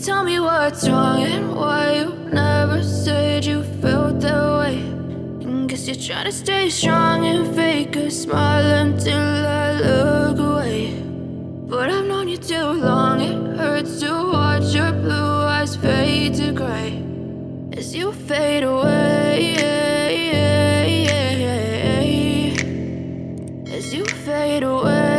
Tell me what's wrong and why you never said you felt that way. And guess you're trying to stay strong and fake a smile until I look away. But I've known you too long, it hurts to watch your blue eyes fade to gray as you fade away. As you fade away.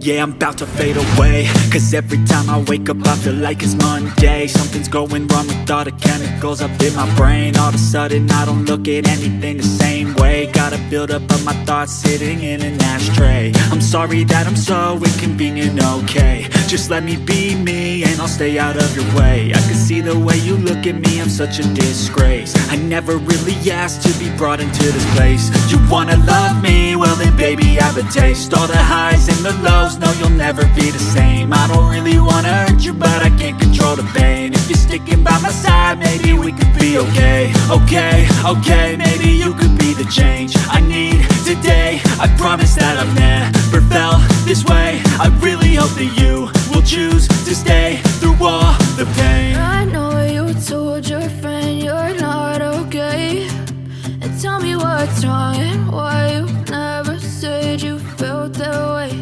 Yeah, I'm about to fade away, cause every time I wake up I feel like it's Monday. Something's going wrong with all the chemicals up in my brain. All of a sudden I don't look at anything the same way. Got a buildup of my thoughts sitting in an ashtray. I'm sorry that I'm so inconvenient, okay. Just let me be me and I'll stay out of your way. I can see the way you look at me, I'm such a disgrace. I never really asked to be brought into this place. You wanna love me? Well then baby I have a taste. All the highs and the lows, no, you'll never be the same. I don't really wanna hurt you, but I can't control the pain. If you're sticking by my side, maybe we could be okay. Okay, maybe you could be the change I need today. I promise that I've never felt this way. I really hope that you will choose to stay through all the pain. I know you told your friend you're not okay. And tell me what's wrong and why you never said you felt that way.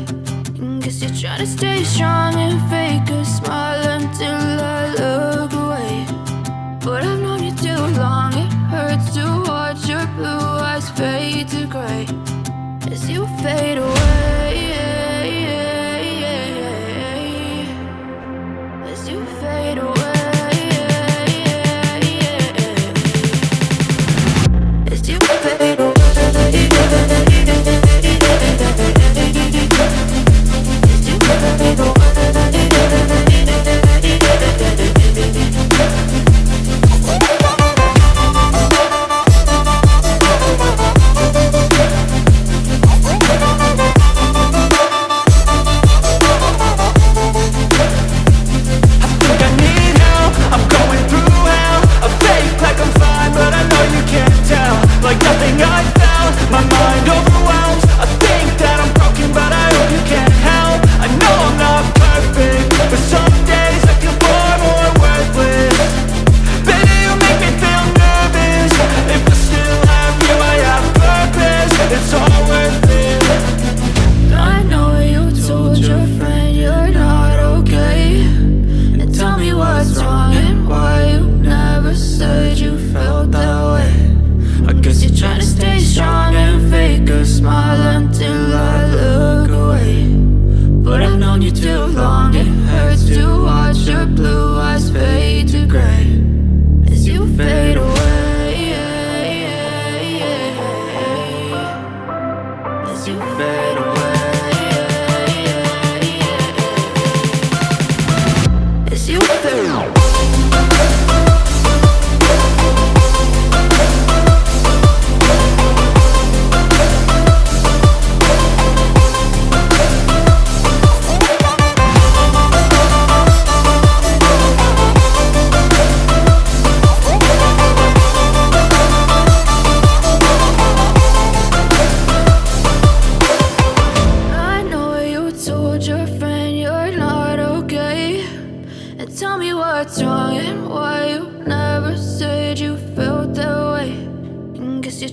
Guess you're trying to stay strong and fake a smile until I look away. But I've known you too long, it hurts to watch your blue eyes fade to gray as you fade away. As you fade away. As you fade away.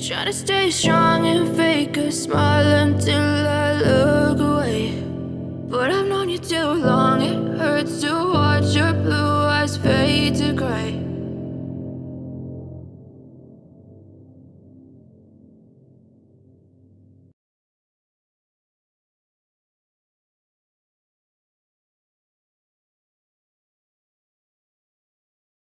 Try to stay strong and fake a smile until I look away. But I've known you too long.